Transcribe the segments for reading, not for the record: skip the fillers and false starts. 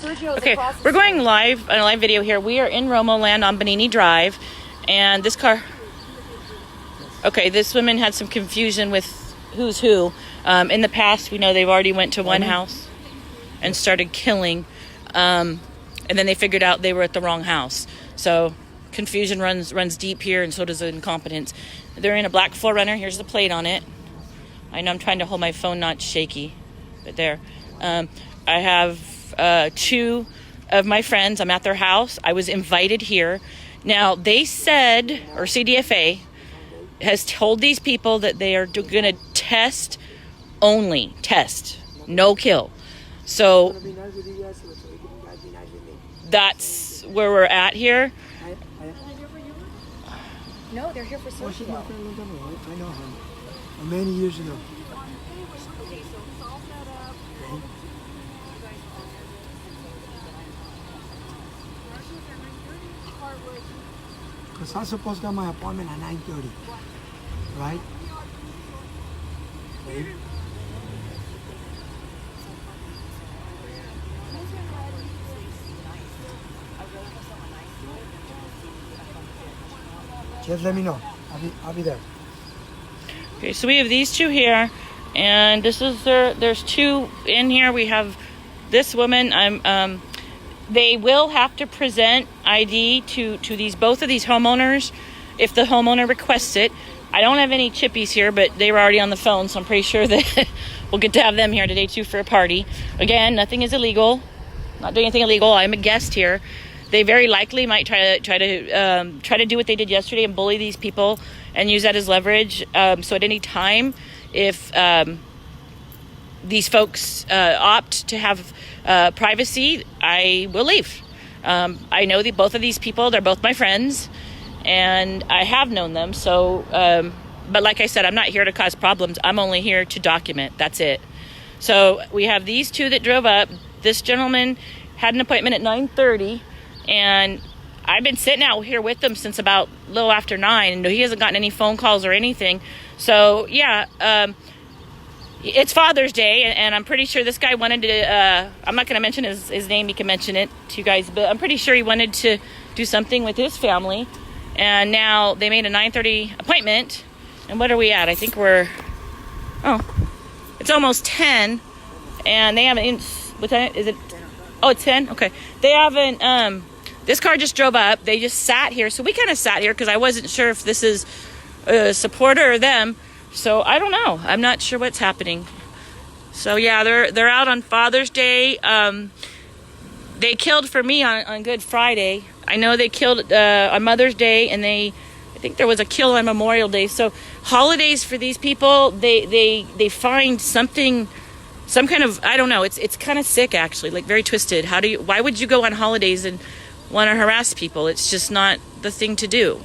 Okay, we're going live on a live video here. We are in Romo Land on Bonini Drive, and this car. Okay, this woman had some confusion with who's who. In the past, we know they've already went to one house and started killing, and then they figured out they were at the wrong house. So confusion runs deep here, and so does incompetence. They're in a black 4Runner. Here's the plate on it. I know I'm trying to hold my phone not shaky, but there. I have two of my friends. I'm at their house. I was invited here. Now, they said, or CDFA has told these people that they are going to test only. Test. No kill. So that's where we're at here. No, they're here for social. I know her. Many years ago. Because I'm supposed to have my appointment at 9:30, right? Okay. Just let me know. I'll be there. Okay, so we have these two here, and this is there's two in here. We have this woman. They will have to present ID to both of these homeowners if the homeowner requests it. I don't have any chippies here, but they were already on the phone, so I'm pretty sure that we'll get to have them here today too for a party. Again, nothing is illegal. Not doing anything illegal. I'm a guest here. They very likely might try to do what they did yesterday and bully these people and use that as leverage. So at any time, if these folks opt to have privacy, I will leave. I know both of these people. They're both my friends, and I have known them. So, but like I said, I'm not here to cause problems. I'm only here to document. That's it. So we have these two that drove up. This gentleman had an appointment at 9:30. And I've been sitting out here with them since about a little after 9, and he hasn't gotten any phone calls or anything. So, yeah, it's Father's Day, and I'm pretty sure this guy wanted to, I'm not going to mention his name, he can mention it to you guys, but I'm pretty sure he wanted to do something with his family. And now they made a 9:30 appointment, and what are we at? I think it's almost 10, and they haven't, it's 10? Okay. They haven't, this car just drove up. They just sat here. So we kind of sat here because I wasn't sure if this is a supporter or them. So I don't know. I'm not sure what's happening. So yeah, they're out on Father's Day. They killed for me on Good Friday. I know they killed on Mother's Day, and I think there was a kill on Memorial Day. So holidays for these people, they find something, some kind of, I don't know, it's kind of sick actually, like very twisted. Why would you go on holidays and want to harass people? It's just not the thing to do.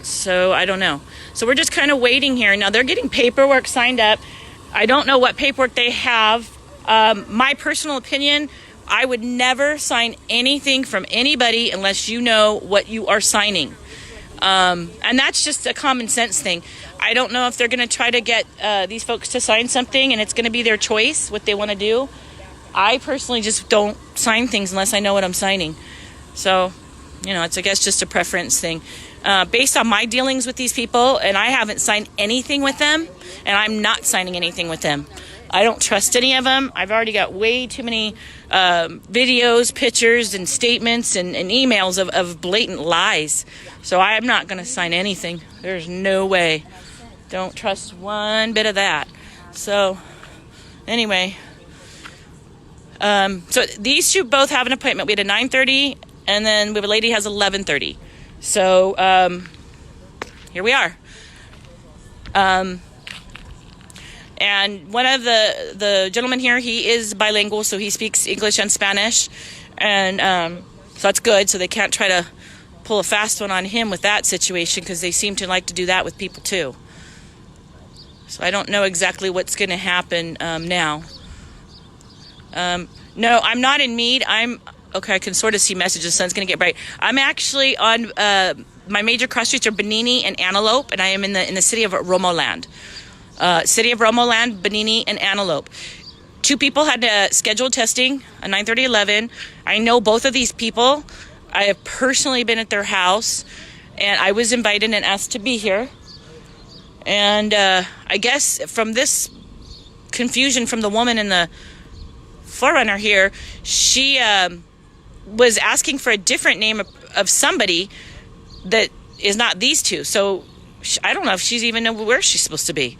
So I don't know. So we're just kind of waiting here. Now they're getting paperwork signed up. I don't know what paperwork they have. My personal opinion, I would never sign anything from anybody unless you know what you are signing. And that's just a common sense thing. I don't know if they're going to try to get these folks to sign something and it's going to be their choice what they want to do. I personally just don't sign things unless I know what I'm signing. So, it's, I guess, just a preference thing. Based on my dealings with these people, and I haven't signed anything with them, and I'm not signing anything with them. I don't trust any of them. I've already got way too many videos, pictures, and statements and emails of blatant lies. So I am not going to sign anything. There's no way. Don't trust one bit of that. So, anyway. So these two both have an appointment. We had a 9:30, and then we have a lady who has 11:30. So here we are. And one of the gentlemen here, he is bilingual, so he speaks English and Spanish, and so that's good. So they can't try to pull a fast one on him with that situation, because they seem to like to do that with people too. So I don't know exactly what's going to happen now. No, I'm not in Meade. Okay, I can sort of see messages. The sun's going to get bright. I'm actually on, my major cross streets are Bonini and Antelope, and I am in the city of Romo Land. City of Romo Land, Bonini, and Antelope. Two people had scheduled testing at 9:30, 11. I know both of these people. I have personally been at their house, and I was invited and asked to be here. And I guess from this confusion from the woman in the forerunner here, she was asking for a different name of somebody that is not these two. So I don't know if she's even know where she's supposed to be.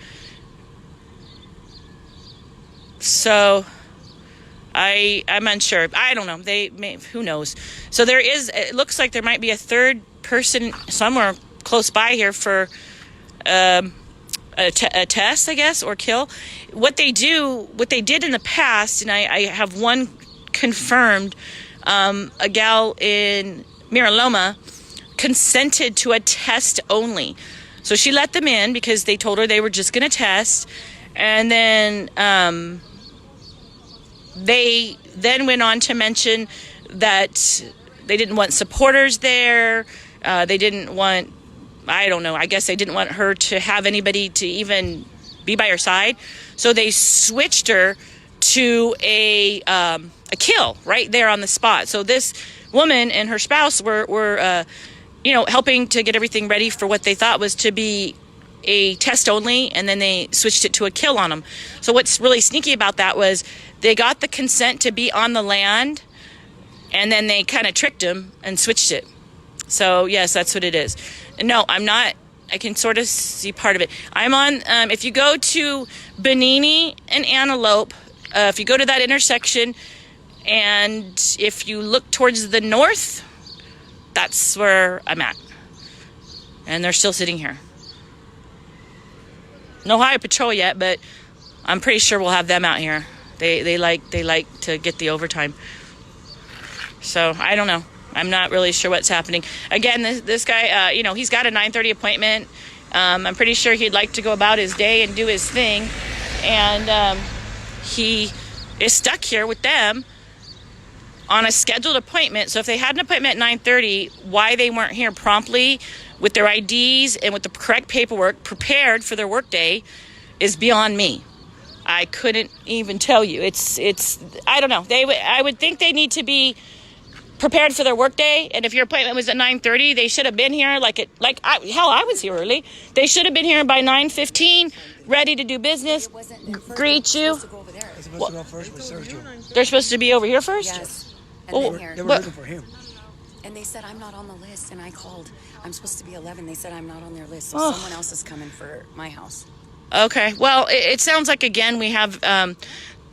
So I'm unsure. I don't know. Who knows? So it looks like there might be a third person somewhere close by here for a test, I guess, or kill. What they did in the past, and I have one confirmed, a gal in Mira Loma consented to a test only. So she let them in because they told her they were just going to test. And then they then went on to mention that they didn't want supporters there. They didn't want, I don't know, I guess they didn't want her to have anybody to even be by her side. So they switched her to a kill right there on the spot. So this woman and her spouse were helping to get everything ready for what they thought was to be a test only, and then they switched it to a kill on them. So what's really sneaky about that was they got the consent to be on the land, and then they kind of tricked them and switched it. So yes, that's what it is. And no, I'm not. I can sort of see part of it. I'm on, if you go to Benini and Antelope, if you go to that intersection, and if you look towards the north, that's where I'm at. And they're still sitting here. No highway patrol yet, but I'm pretty sure we'll have them out here. They like to get the overtime. So I don't know. I'm not really sure what's happening. Again, this guy, he's got a 9:30 appointment. I'm pretty sure he'd like to go about his day and do his thing. And he is stuck here with them on a scheduled appointment. So if they had an appointment at 9:30, why they weren't here promptly with their IDs and with the correct paperwork prepared for their workday is beyond me. I couldn't even tell you. It's I don't know. I would think they need to be prepared for their workday, and if your appointment was at 9:30, they should have been here I was here early. They should have been here by 9:15, ready to do business, greet you. They're supposed to go first with Sergio. They're supposed to be over here first? Yes. And Well, then here. They were But- looking for him. And they said I'm not on the list, and I called. I'm supposed to be 11. They said I'm not on their list, so Oh. someone else is coming for my house. Okay. Well, it sounds like, again, we have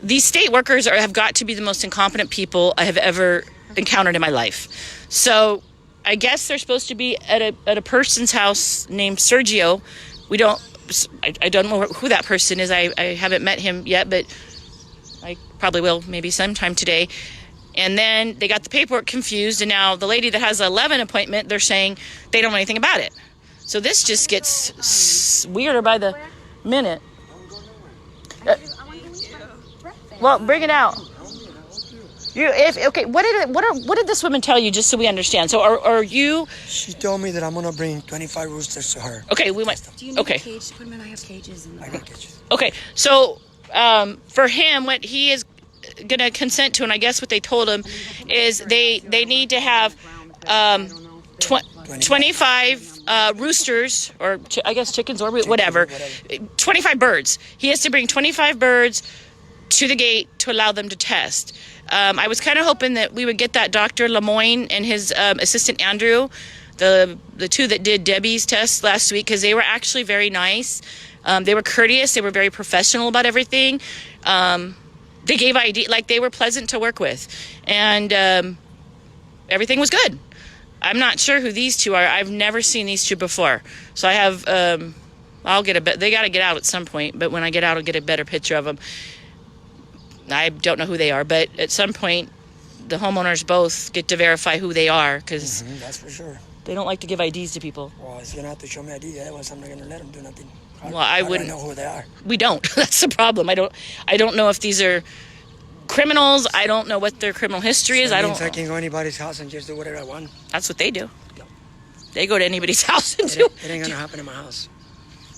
these state workers have got to be the most incompetent people I have ever encountered in my life. So I guess they're supposed to be at a person's house named Sergio. I don't know who that person is. I haven't met him yet, but I probably will maybe sometime today. And then they got the paperwork confused, and now the lady that has an 11 appointment, they're saying they don't know anything about it. So this just gets weirder by the minute. Well, bring it out. What did this woman tell you, just so we understand? So are you? She told me that I'm gonna bring 25 roosters to her. Okay, we went. Do you need Okay. a cage to put them in? I have cages in the I back. got kitchen. Okay, so for him, what he is going to consent to, and I guess what they told him, is they need to have 25 roosters, or I guess chickens, or whatever, 25 birds. He has to bring 25 birds to the gate to allow them to test. I was kind of hoping that we would get that Dr. Lemoyne and his assistant Andrew, the two that did Debbie's test last week, because they were actually very nice. They were courteous. They were very professional about everything. They gave ID, like they were pleasant to work with, and everything was good. I'm not sure who these two are. I've never seen these two before, so I have. I'll get they got to get out at some point, but when I get out, I'll get a better picture of them. I don't know who they are, but at some point, the homeowners both get to verify who they are, because That's for sure. they don't like to give IDs to people. Well, he's gonna have to show me ID. Otherwise, I'm not gonna let him do nothing. Well, I How do wouldn't- know who they are. We don't. That's the problem. I don't know if these are criminals. I don't know what their criminal history is. So I that don't. means I can go to anybody's house and just do whatever I want. That's what they do. They go to anybody's house and do. It ain't gonna happen in my house.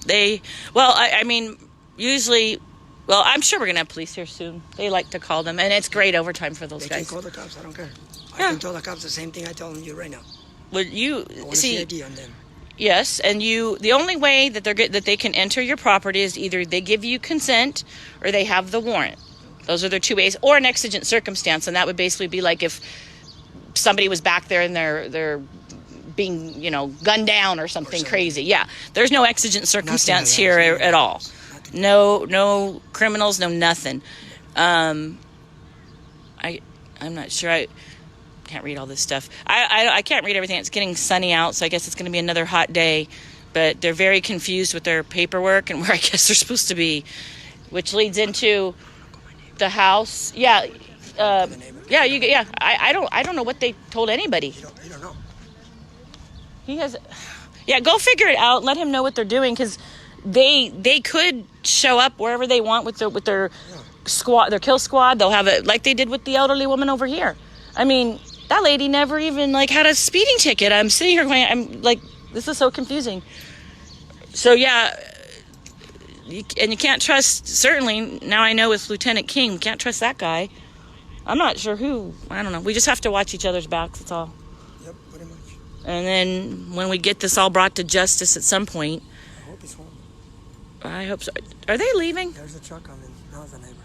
I mean, usually Well, I'm sure we're going to have police here soon. They like to call them, and it's great overtime for those They can guys. call the cops. I don't care. Yeah. I can tell the cops the same thing I tell you right now. Well, you I want to see see, ID on them. yes, and the only way that that they can enter your property is either they give you consent or they have the warrant. Those are their two ways, or an exigent circumstance, and that would basically be like if somebody was back there and they're being, gunned down or something crazy. Yeah, there's no exigent circumstance here at all. No criminals, no nothing. I'm not sure. I can't read all this stuff. I can't read everything. It's getting sunny out, so I guess it's going to be another hot day. But they're very confused with their paperwork and where I guess they're supposed to be, which leads into the house. Yeah, yeah. I don't know what they told anybody. You don't know. He has, yeah. Go figure it out. Let him know what they're doing, because they could show up wherever they want with their squad, their kill squad. They'll have it like they did with the elderly woman over here. I mean, that lady never even had a speeding ticket. I'm sitting here going, I'm like, this is so confusing. So yeah, you can't trust. Certainly now I know with Lieutenant King, can't trust that guy. I'm not sure who. I don't know. We just have to watch each other's backs. That's all. Yep, pretty much. And then when we get this all brought to justice at some point, I hope he's home. I hope so. Are they leaving? There's a truck coming. Now the neighbors.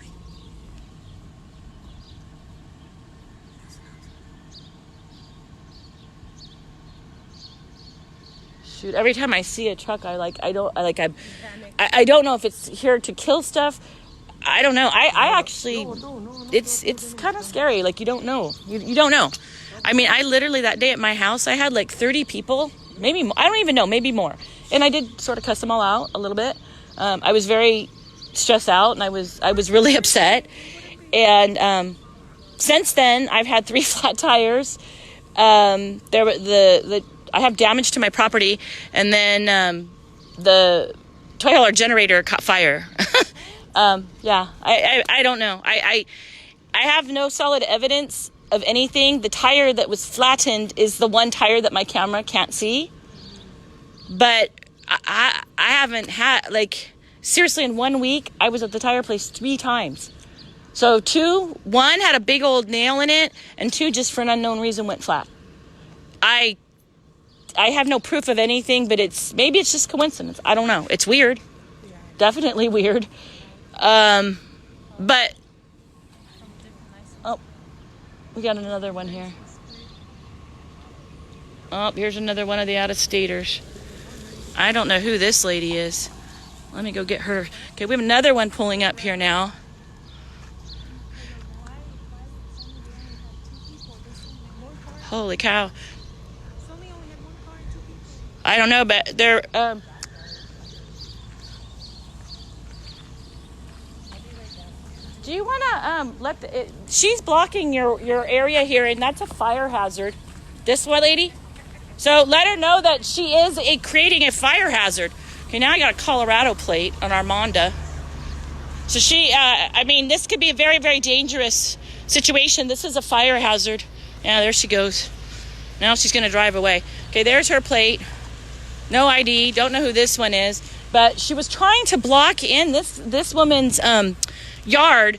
Shoot! Every time I see a truck, I don't know if it's here to kill stuff. I don't know. I actually, No, it's kind of scary. Like, you don't know. You don't know. I mean, I literally that day at my house, I had like 30 people, maybe more, I don't even know, maybe more. And I did sort of cuss them all out a little bit. I was very stressed out, and I was really upset. And since then, I've had 3 flat tires. I have damage to my property, and then the toilet generator caught fire. Yeah, I don't know. I have no solid evidence of anything. The tire that was flattened is the one tire that my camera can't see. But I haven't had, seriously, in 1 week, I was at the tire place 3 times. So 1 had a big old nail in it, and 2 just for an unknown reason went flat. I have no proof of anything, but maybe it's just coincidence. I don't know. It's weird. Definitely weird. But we got another one here. Oh, here's another one of the out-of-staters. I don't know who this lady is. Let me go get her. Okay, we have another one pulling up here now. Holy cow. I don't know, but they're do you want to she's blocking your area here, and that's a fire hazard. This one lady. So let her know that she is creating a fire hazard. Okay, now I got a Colorado plate on Armanda. So this could be a very, very dangerous situation. This is a fire hazard. Yeah, there she goes. Now she's going to drive away. Okay, there's her plate. No ID. Don't know who this one is. But she was trying to block in this woman's yard.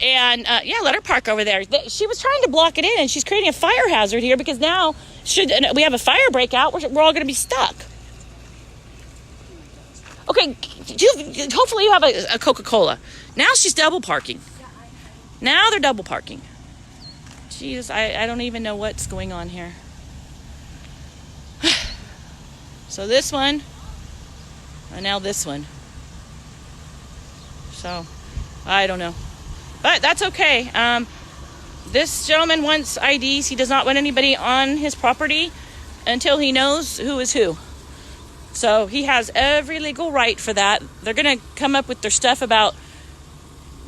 And, let her park over there. She was trying to block it in, and she's creating a fire hazard here, because now should we have a fire breakout, we're all going to be stuck. Okay, hopefully you have a Coca-Cola. Now she's double parking. Now they're double parking. Jeez, I don't even know what's going on here. So this one, and now this one. So, I don't know. But that's okay. This gentleman wants IDs. He does not want anybody on his property until he knows who is who. So he has every legal right for that. They're going to come up with their stuff about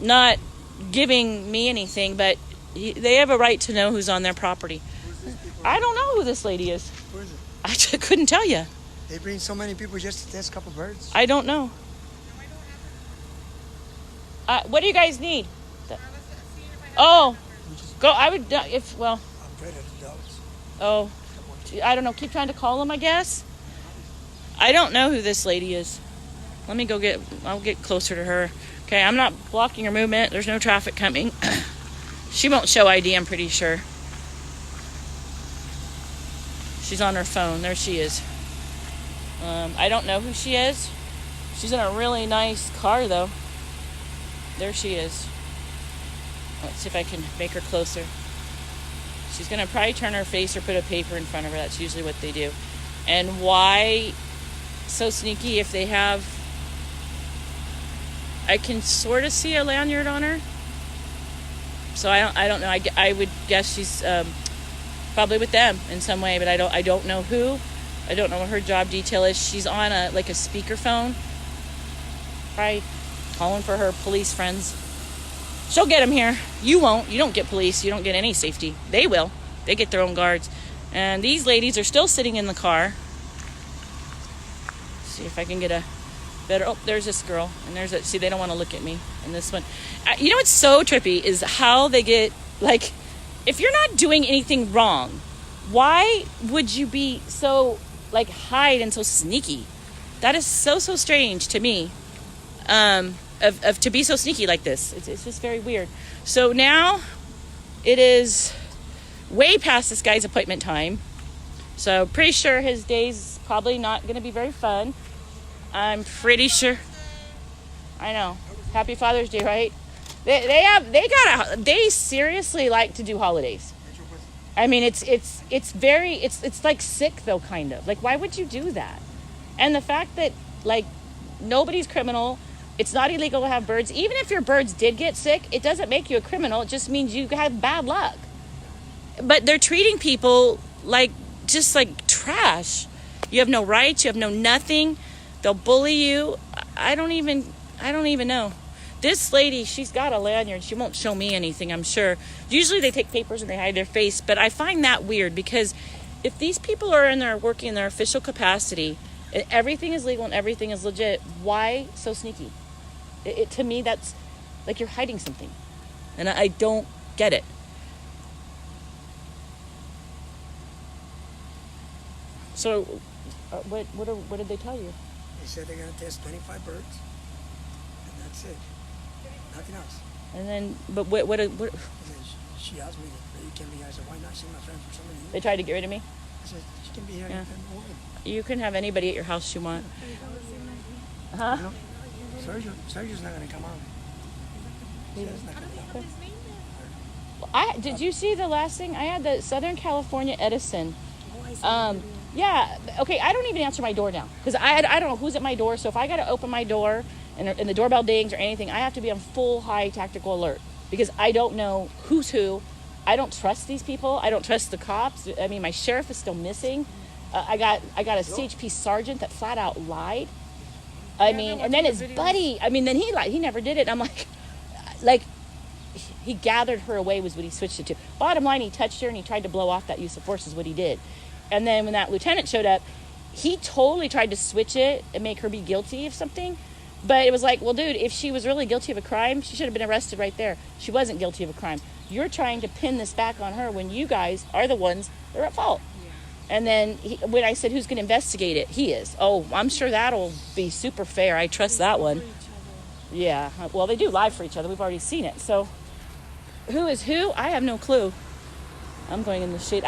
not giving me anything, but they have a right to know who's on their property. I don't know who this lady is. Who is it? I just couldn't tell you. They bring so many people just to test a couple birds. I don't know. What do you guys need? Oh, go. I would I'm afraid of the dogs. Oh, I don't know. Keep trying to call them, I guess. I don't know who this lady is. Let me go I'll get closer to her. Okay, I'm not blocking her movement. There's no traffic coming. She won't show ID, I'm pretty sure. She's on her phone. There she is. I don't know who she is. She's in a really nice car, though. There she is. Let's see if I can make her closer. She's going to probably turn her face or put a paper in front of her. That's usually what they do. And why so sneaky if they have... I can sort of see a lanyard on her. So I don't know. I would guess she's probably with them in some way, but I don't know who. I don't know what her job detail is. She's on a speakerphone. Probably calling for her police friends. She'll get them here. You won't. You don't get police. You don't get any safety. They will. They get their own guards. And these ladies are still sitting in the car. Let's see if I can get a better... Oh, there's this girl. And there's a... See, they don't want to look at me. And this one... You know what's so trippy is how they get... Like, if you're not doing anything wrong, why would you be so, hide and so sneaky? That is so strange to me. Of to be so sneaky like this. It's just very weird. So now it is way past this guy's appointment time. So pretty sure his day's probably not going to be very fun. I'm pretty sure. I know. Happy Father's Day, right? They seriously like to do holidays. I mean, it's like sick though, kind of. Like, why would you do that? And the fact that nobody's criminal. It's not illegal to have birds. Even if your birds did get sick, it doesn't make you a criminal. It just means you had bad luck. But they're treating people just like trash. You have no rights. You have no nothing. They'll bully you. I don't even know. This lady, she's got a lanyard. She won't show me anything, I'm sure. Usually they take papers and they hide their face. But I find that weird because if these people are working in their official capacity, and everything is legal and everything is legit, why so sneaky? To me, that's like you're hiding something. And I don't get it. So, what did they tell you? They said they're going to test 25 birds, and that's it. Nothing else. And then, but what? And then she asked me, you can be here. I said, why not? She's my friend for so many years. They tried to get rid of me? I said, she can be here. Yeah. And You can have anybody at your house you want. Huh? you know, Sergio's not going to come on. He's not going to come on. Did you see the last thing? I had the Southern California Edison. Yeah, okay, I don't even answer my door now. Because I don't know who's at my door. So if I got to open my door and the doorbell dings or anything, I have to be on full high tactical alert. Because I don't know who's who. I don't trust these people. I don't trust the cops. I mean, my sheriff is still missing. I got a CHP sergeant that flat out lied. I mean, and then his buddy, then he lied. He never did it. And I'm like, he gathered her away was what he switched it to. Bottom line, he touched her and he tried to blow off that use of force is what he did. And then when that lieutenant showed up, he totally tried to switch it and make her be guilty of something. But it was like, well, dude, if she was really guilty of a crime, she should have been arrested right there. She wasn't guilty of a crime. You're trying to pin this back on her when you guys are the ones that are at fault. And then when I said, who's going to investigate it? He is. Oh, I'm sure that'll be super fair. I trust that one. Yeah. Well, they do lie for each other. We've already seen it. So who is who? I have no clue. I'm going in the shade.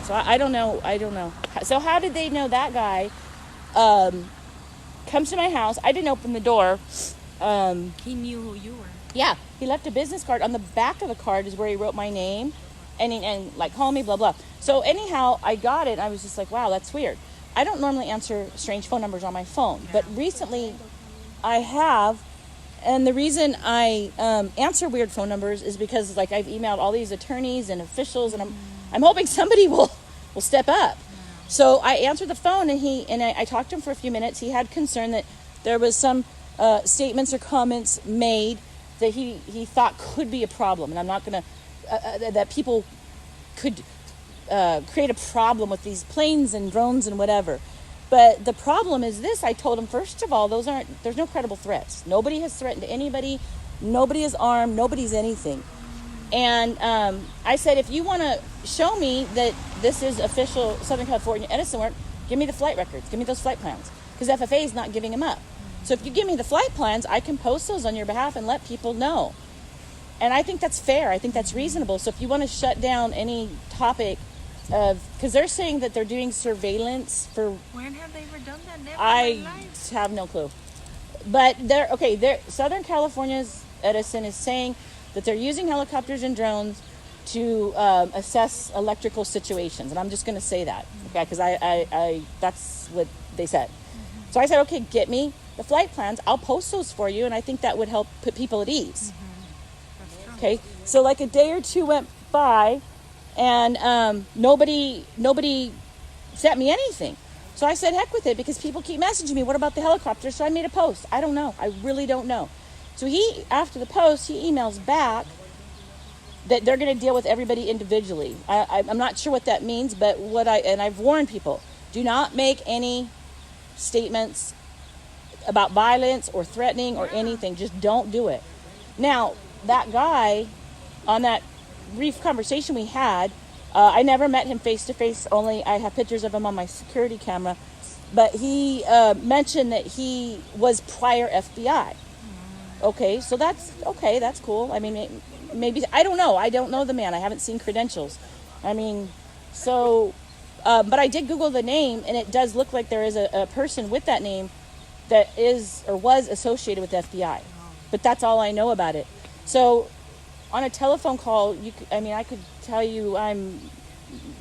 So I don't know. So how did they know that guy comes to my house? I didn't open the door. He knew who you were. Yeah. He left a business card. On the back of the card is where he wrote my name. And call me, blah, blah. So anyhow, I got it. And I was just like, wow, that's weird. I don't normally answer strange phone numbers on my phone. But recently I have. And the reason I answer weird phone numbers is because I've emailed all these attorneys and officials. And I'm hoping somebody will step up. So I answered the phone and I talked to him for a few minutes. He had concern that there was some statements or comments made that he thought could be a problem. And I'm not going to... that people could create a problem with these planes and drones and whatever. But the problem is this. I told him, first of all, there's no credible threats. Nobody has threatened anybody. Nobody is armed. Nobody's anything. And I said, if you want to show me that this is official Southern California Edison work, give me the flight records. Give me those flight plans. Because FFA is not giving them up. So if you give me the flight plans, I can post those on your behalf and let people know. And I think that's fair. I think that's reasonable. So if you want to shut down any topic of, because they're saying that they're doing surveillance for, When have they ever done that? Never in I my life. have no clue. But Southern California's Edison is saying that they're using helicopters and drones to assess electrical situations. And I'm just going to say that, okay, because I that's what they said. So I said, okay, get me the flight plans. I'll post those for you, and I think that would help put people at ease. Okay, so like a day or two went by, and nobody sent me anything. So I said, heck with it, because people keep messaging me, what about the helicopter? So I made a post. I don't know. I really don't know. So after the post, he emails back that they're going to deal with everybody individually. I'm not sure what that means, but I've warned people, do not make any statements about violence or threatening or anything. Just don't do it. Now, that guy, on that brief conversation we had, I never met him face to face, only I have pictures of him on my security camera, but he mentioned that he was prior FBI. Okay, so that's cool. I mean, maybe, I don't know the man. I haven't seen credentials. I mean, so, but I did Google the name, and it does look like there is a person with that name that is or was associated with the FBI. But that's all I know about it. So on a telephone call, I could tell you I'm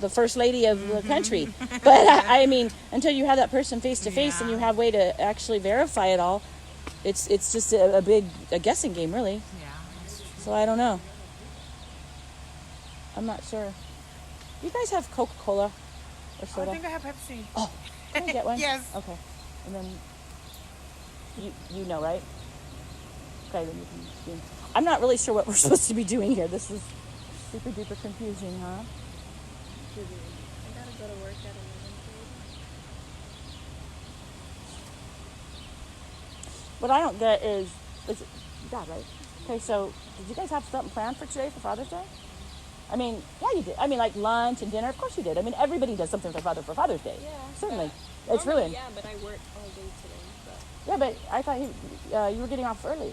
the first lady of the country. But I mean, until you have that person face to face and you have a way to actually verify it all, it's just a big guessing game, really. Yeah, that's true. So I don't know. I'm not sure. Do you guys have Coca-Cola or I soda? think I have Pepsi. Oh, can I get one? Yes. Okay. And then you know, right? Okay, then you can. I'm not really sure what we're supposed to be doing here. This is super duper confusing, huh? I gotta go to work at 11:30. What I don't get is it God, right? Okay, so did you guys have something planned for today for Father's Day? I mean, yeah, you did. I mean, like lunch and dinner. Of course you did. I mean, everybody does something for Father's Day. Yeah. Certainly. But It's normally, ruined. Yeah, but I work all day today. But Yeah, but I thought you were getting off early.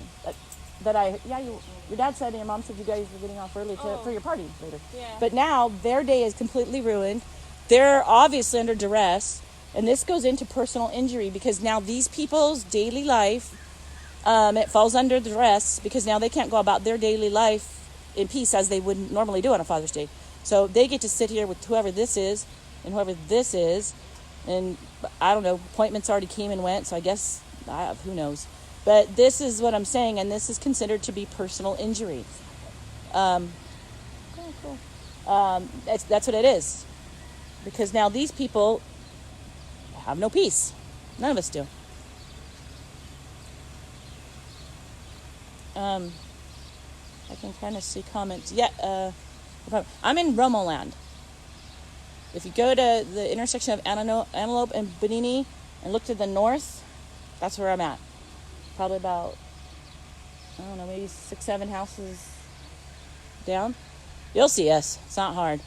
Your dad said and your mom said you guys were getting off early for your party later. Yeah. But now their day is completely ruined. They're obviously under duress, and this goes into personal injury because now these people's daily life, it falls under duress because now they can't go about their daily life in peace as they would normally do on a Father's Day. So they get to sit here with whoever this is and whoever this is, and I don't know, appointments already came and went, so I guess, who knows. But this is what I'm saying, and this is considered to be personal injury. Cool. That's what it is. Because now these people have no peace. None of us do. I can kind of see comments. Yeah, I'm in Romoland. If you go to the intersection of Antelope and Bonini and look to the north, that's where I'm at. Probably about, I don't know, maybe 6-7 houses down. You'll see us. It's not hard.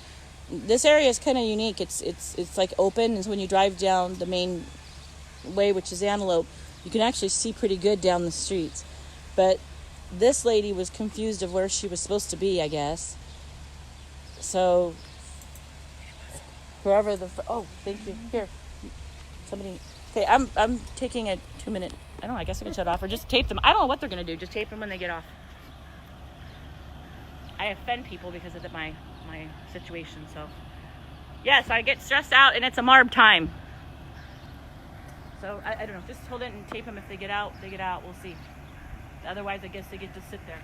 This area is kind of unique. It's like open, and so when you drive down the main way, which is Antelope, you can actually see pretty good down the streets. But this lady was confused of where she was supposed to be, I guess. So whoever thank you. Here, somebody. Okay, I'm taking a 2-minute. I don't know. I guess I can shut off or just tape them. I don't know what they're gonna do. Just tape them when they get off. I offend people because of my situation. So yes, I get stressed out, and it's a Marb time. So I don't know. Just hold it and tape them. If they get out, they get out. We'll see. Otherwise, I guess they get to sit there.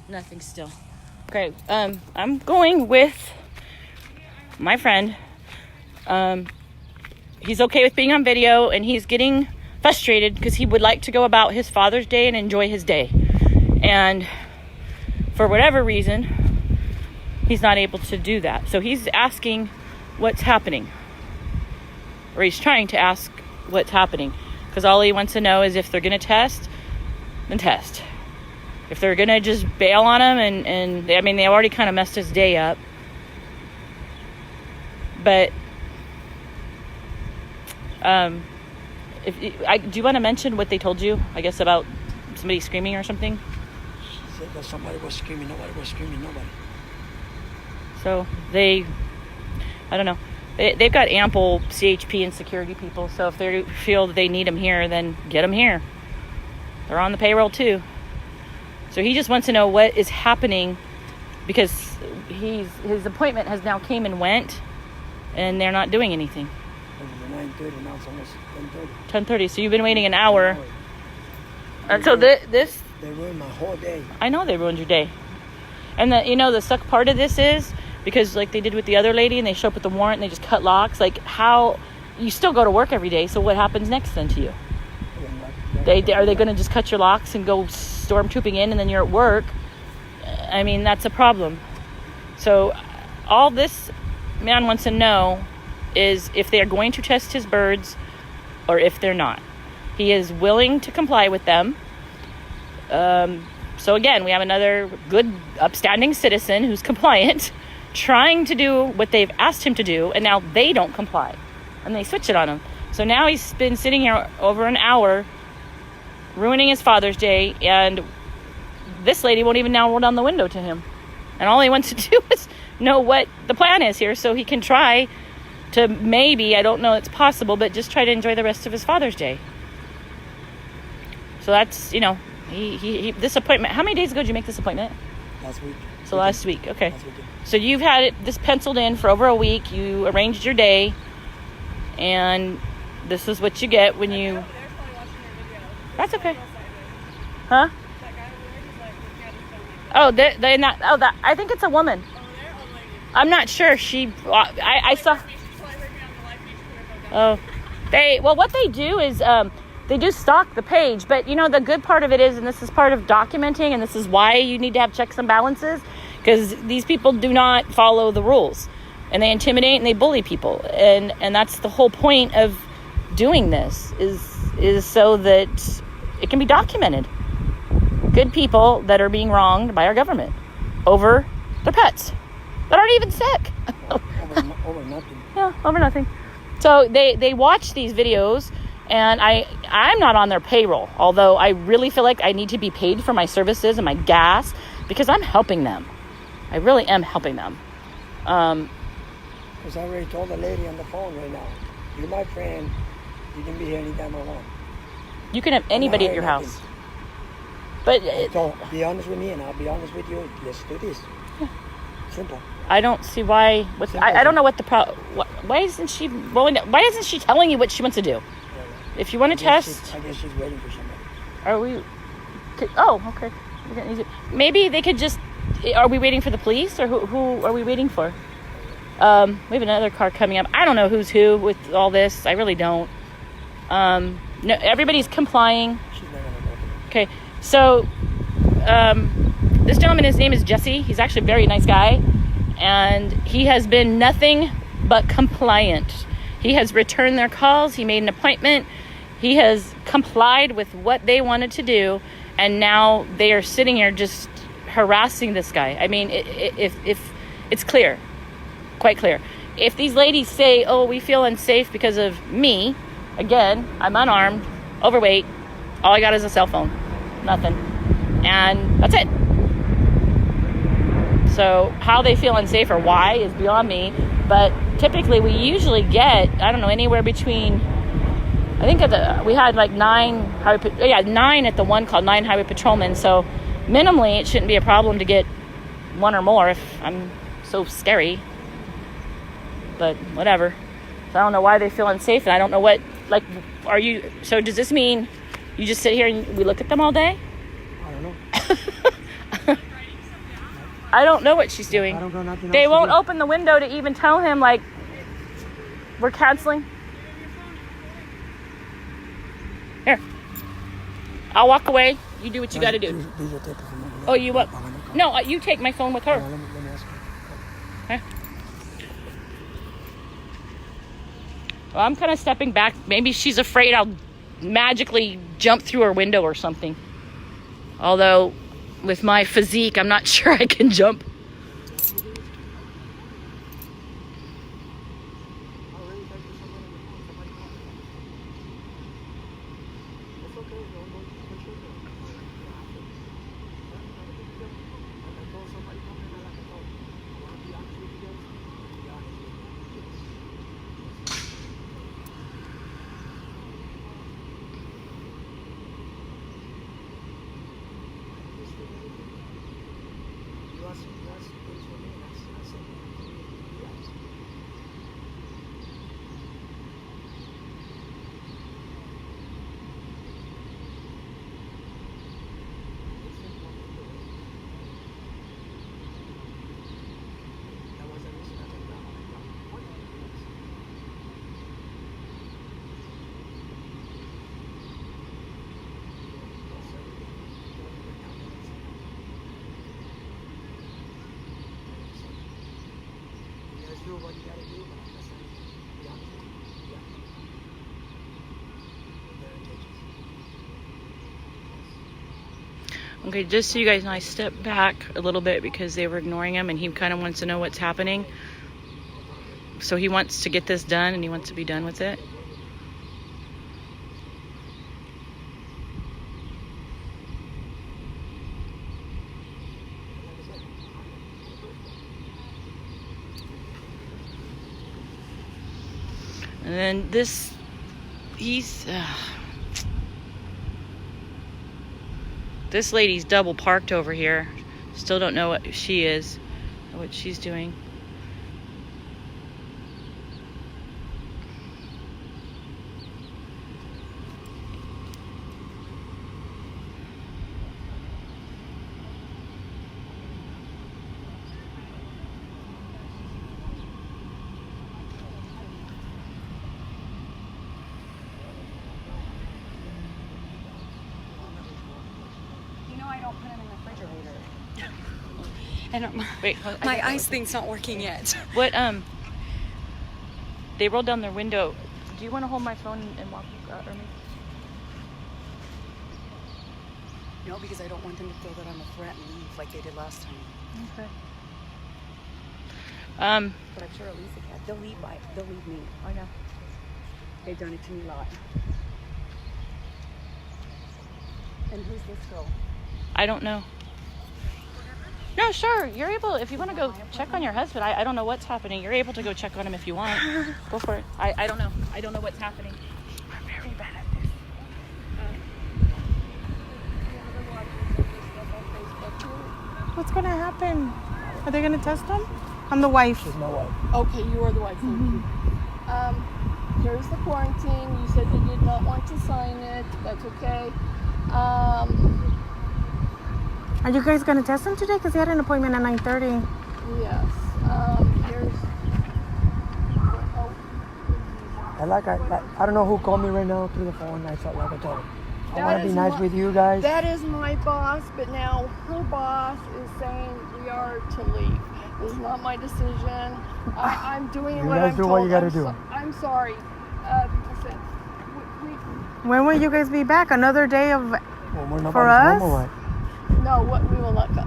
Nothing still. Okay, I'm going with my friend. He's okay with being on video, and he's getting frustrated because he would like to go about his Father's Day and enjoy his day. And for whatever reason, he's not able to do that. So he's asking what's happening. Or he's trying to ask what's happening. Because all he wants to know is if they're going to test, then test. If they're going to just bail on him, and I mean, they already kind of messed his day up. But, do you want to mention what they told you? I guess about somebody screaming or something? She said that somebody was screaming. Nobody was screaming. Nobody. So I don't know. They've got ample CHP and security people. So if they feel that they need them here, then get them here. They're on the payroll too. So he just wants to know what is happening, because his appointment has now came and went, and they're not doing anything. It was 9:30. Now it's almost 10:30. 10:30. So you've been waiting an hour. So this. They ruined my whole day. I know they ruined your day. And the suck part of this is, because like they did with the other lady, and they show up with the warrant and they just cut locks. Like, how you still go to work every day, so what happens next then to you? Are they going to just cut your locks and go stormtrooping in, and then you're at work? I mean, that's a problem. So all this man wants to know is if they are going to test his birds or if they're not. He is willing to comply with them. So again, we have another good, upstanding citizen who's compliant, trying to do what they've asked him to do, and now they don't comply, and they switch it on him. So now he's been sitting here over an hour, ruining his Father's Day, and this lady won't even now roll down the window to him. And all he wants to do is know what the plan is here, so he can try to maybe, I don't know it's possible, but just try to enjoy the rest of his Father's Day. So that's, he this appointment, how many days ago did you make this appointment? Last week. So last week, okay. Last weekend. So you've had this penciled in for over a week. You arranged your day, and this is what you get when you... That's okay. Huh? Oh, they're not... Oh, that, I think it's a woman. I'm not sure. I saw... Oh. What they do is... they do stalk the page, but the good part of it is, and this is part of documenting, and this is why you need to have checks and balances, because these people do not follow the rules, and they intimidate and they bully people, and that's the whole point of doing this, is so that it can be documented. Good people that are being wronged by our government over their pets that aren't even sick. Over nothing. Yeah, over nothing. So they watch these videos. And I'm not on their payroll, although I really feel like I need to be paid for my services and my gas, because I'm helping them. I really am helping them. Because I already told the lady on the phone right now, you're my friend, you can be here anytime I want. You can have anybody at your house. But So be honest with me, and I'll be honest with you. Let's do this. Simple. I don't see why. I don't know what the problem. Why isn't she rolling? Why isn't she telling you what she wants to do? If you want to test, I guess she's waiting for somebody. are we? Oh, okay. We don't need to- Maybe they could just. Are we waiting for the police, or who are we waiting for? We have another car coming up. I don't know who's who with all this. I really don't. No, everybody's complying. She's not gonna go. Okay, so this gentleman, his name is Jesse. He's actually a very nice guy, and he has been nothing but compliant. He has returned their calls. He made an appointment. He has complied with what they wanted to do, and now they are sitting here just harassing this guy. I mean, if it's clear, quite clear. If these ladies say, "Oh, we feel unsafe because of me," again, I'm unarmed, overweight, all I got is a cell phone, nothing, and that's it. So how they feel unsafe or why is beyond me, but typically we usually get, I don't know, anywhere between, I think we had like 9 at the one called 9 highway patrolmen, so minimally it shouldn't be a problem to get 1 or more if I'm so scary, but whatever. So I don't know why they feel unsafe, and I don't know what, like, so does this mean you just sit here and we look at them all day? I don't know. I don't know what she's doing. I don't know nothing They else to won't do. open the window to even tell him, like, we're canceling. Here. I'll walk away. You do what you got to do. These are taken from me. Oh, you what? No, you take my phone with her. Let me ask you. Okay. Well, I'm kind of stepping back. Maybe she's afraid I'll magically jump through her window or something. Although, with my physique, I'm not sure I can jump. Okay, just so you guys know, I stepped back a little bit because they were ignoring him and he kind of wants to know what's happening. So he wants to get this done and he wants to be done with it. And then this, this lady's double parked over here. Still don't know what she is, or what she's doing. I don't put it in the refrigerator. And Wait, my ice thing's not working yet. What, they rolled down their window. Do you want to hold my phone and walk, or me? No, because I don't want them to feel that I'm a threat and leave like they did last time. Okay. But I'm sure Elisa can. They'll leave me. I know. They've done it to me a lot. And who's this girl? I don't know. No, sure. You're able, if you want to go check on your husband. I don't know what's happening. You're able to go check on him if you want. Go for it. I don't know. I don't know what's happening. I'm very bad at this. What's gonna happen? Are they gonna test him? I'm the wife. She's my wife. Okay, you are the wife. Thank you. Here's the quarantine. You said you did not want to sign it. That's okay. Are you guys gonna test him today? Because he had an appointment at 9:30. Yes. Here's. I don't know who called me right now through the phone. I felt like I told him. I want to be nice with you guys. That is my boss, but now her boss is saying we are to leave. This is not my decision. I'm doing You what guys I'm do told. what you gotta do. I'm sorry. Listen, we When will you guys be back? Another day of. Well, we're not For on us? home or what? no, we will not go.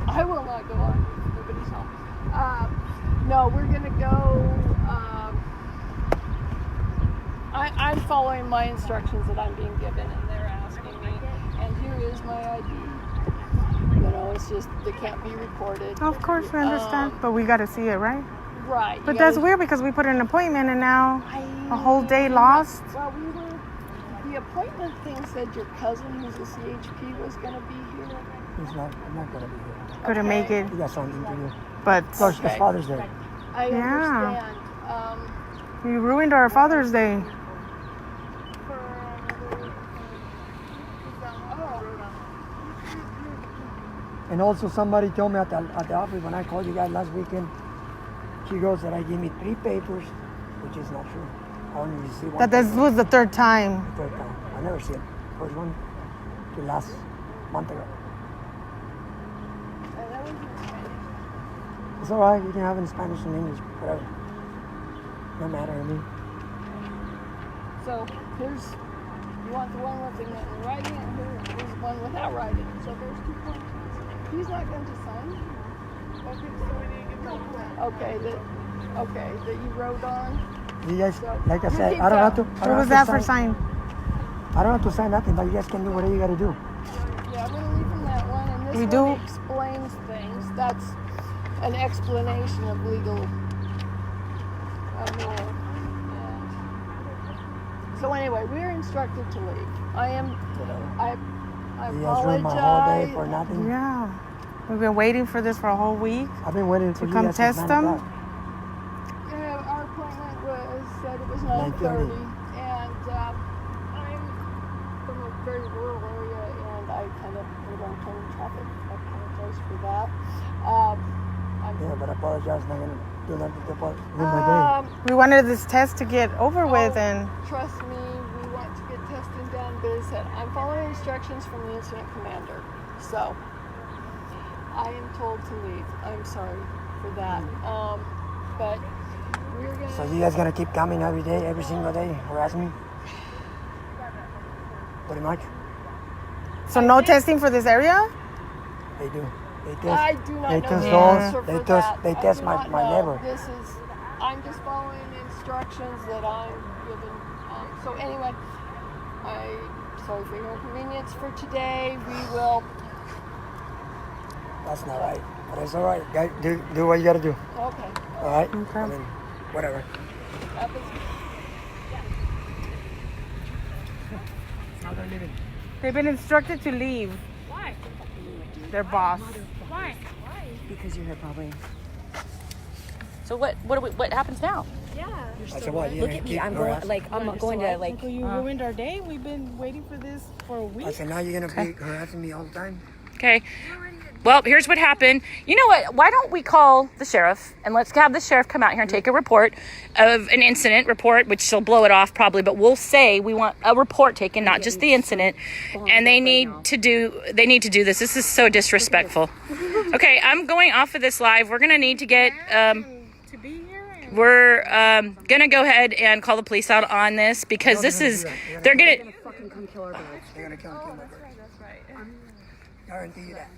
I will not go on. Nobody's home. No, we're gonna go. I'm following my instructions that I'm being given, and they're asking me. And here is my ID. You know, it's just they can't be recorded. Of course, we understand. But we gotta see it, right? Right. But you that's gotta- weird because we put an appointment and now a whole day I- lost. Well, the appointment thing said your cousin, who's a CHP, was going to be here. He's not. I'm not gonna be here. Couldn't make it. He got something to do. But So it's Father's Day. I Yeah. understand. you ruined our Father's Day. For another. And also somebody told me at the office when I called you guys last weekend, she goes that I give me 3 papers, which is not true. I only received 1 That this paper. was the third time. Third time. I never see it. First one to last month ago. And that was in Spanish. It's alright, you can have it in Spanish and English, whatever. No matter to me. So here's, you want the one with the writing, and here's the one without writing. So there's 2 points. He's not going to sign. Okay, that you wrote on. You guys, like I You said, keep I don't have to. going. I What don't was have that to for sign? I don't have to sign nothing, but you guys can do whatever you gotta do. Yeah, I'm going to leave him that one. And this We one do- explains things. That's an explanation of legal. So anyway, we're instructed to leave. I You guys ruined my whole day apologize. for nothing. Yeah. We've been waiting for this for a whole week. I've been waiting for you come guys test since them? 9 o'clock. Yeah, our appointment was said it was 9:30. 9:30, and I'm from a very rural area, and I kind of put on turn traffic. I apologize for that. Yeah, but I apologize. Not gonna do nothing to ruin my We wanted this test to get over with, and Trust me, we want to get testing done, but as I said, I'm following instructions from the incident commander, so I am told to leave. I'm sorry for that, but we're gonna. day. So you guys gonna keep coming every day, every single day, harassing me? Pretty much. so no testing for this area? They do. They test. I do not they know test the those. answer They for test. that. They I test do my not know. neighbor. I'm just following instructions that I'm given. So anyway, sorry for your inconvenience for today. We will. That's not right. But it's all right. Guys, do what you gotta do. Okay. All right. Okay. I mean, whatever. That was, Now they're leaving. They've been instructed to leave. Why? Their boss. Why? Because you're here probably. So what happens now? Yeah. I said, what? You Look gonna at me. keep I'm going harassing? like I'm going to like. You ruined our day. We've been waiting for this for a week. I said, now you're gonna be harassing me all the time. Okay. Well, here's what happened. You know what? Why don't we call the sheriff and let's have the sheriff come out here and take a report of an incident report, which she'll blow it off probably, but we'll say we want a report taken, not just the incident. And they need to do this. This is so disrespectful. Okay, I'm going off of this live. We're gonna need to get to be here. And we're gonna go ahead and call the police out on this because this is they're gonna Fucking come kill our birds. They're gonna kill my bird. Guarantee you that.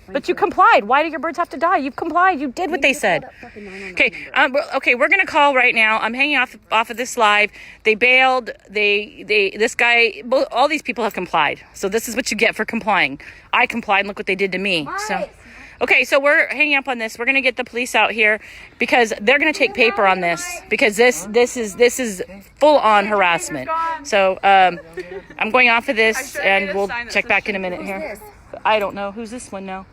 but you complied. Why do your birds have to die? You've complied. You did what they said. Okay, we're gonna call right now. I'm hanging off of this live. They bailed. This guy. All these people have complied. So this is what you get for complying. I complied. And look what they did to me. So, okay, so we're hanging up on this. We're gonna get the police out here because they're gonna take paper on this because this is full on harassment. So I'm going off of this and we'll check back in a minute here. I don't know who's this one now.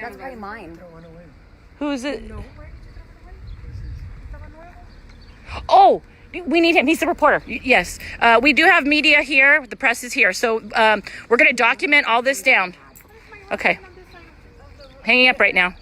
That's probably mine. Who is it? Oh, we need him. He's the reporter. Yes. We do have media here. The press is here. So we're going to document all this down. Okay. Hanging up right now.